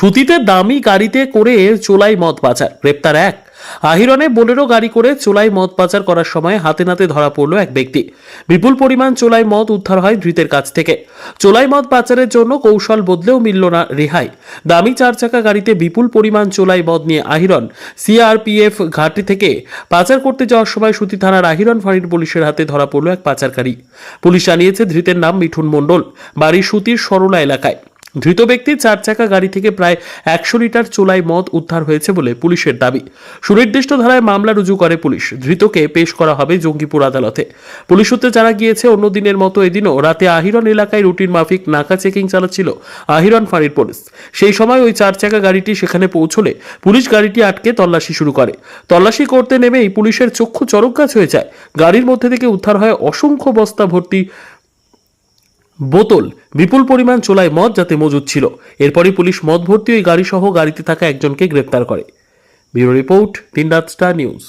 সুতিতে দামি গাড়িতে করে চোলাই মদ পাচার, গ্রেপ্তার এক। আহিরনে বোলেরো গাড়ি করে চোলাই মদ পাচার করার সময় হাতে নাতে ধরা পড়ল এক ব্যক্তি। বিপুল পরিমাণ চোলাই মদ উদ্ধার হয় ধৃতের কাছ থেকে। চোলাই মদ পাচারের জন্য কৌশল বদলেও মিলল না রেহাই। দামি 4 চাকা গাড়িতে বিপুল পরিমাণ চোলাই মদ নিয়ে আহিরন সিআরপিএফ ঘাটি থেকে পাচার করতে যাওয়ার সময় সুতি থানার আহিরন ফাঁড়ির পুলিশের হাতে ধরা পড়ল এক পাচারকারী। পুলিশ জানিয়েছে ধৃতের নাম মিঠুন মণ্ডল, বাড়ি সুতির সরলা এলাকায়। ধৃত ব্যক্তির 4 চাকা গাড়ি থেকে প্রায় 100 লিটার চোলাই মদ উদ্ধার হয়েছে বলে পুলিশের দাবি। সুনির্দিষ্ট ধারায় মামলা রুজু করে পুলিশ। ধৃতকে পেশ করা হবে জঙ্গিপুর আদালতে। পুলিশ সূত্রে জানা গিয়েছে, অন্য দিনের মতো এদিনও রাতে আহিরন এলাকায় রুটিন মাফিক নাকা চেকিং চালাচ্ছিল আহিরন ফাঁড়ির পুলিশ। সেই সময় ওই 4 চাকা গাড়িটি সেখানে পৌঁছলে পুলিশ গাড়িটি আটকে তল্লাশি শুরু করে। তল্লাশি করতে নেমেই পুলিশের চক্ষু চরকগাছ হয়ে যায়। গাড়ির মধ্যে থেকে উদ্ধার হয় অসংখ্য বস্তা ভর্তি বোতল, বিপুল পরিমাণ চোলাই মদ যাতে মজুদ ছিল। এরপরই পুলিশ মদ ভর্তি ওই গাড়ি সহ গাড়িতে থাকা একজনকে গ্রেপ্তার করে। ব্যুরো রিপোর্ট, দিনরাত স্টার নিউজ।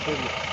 Thank you.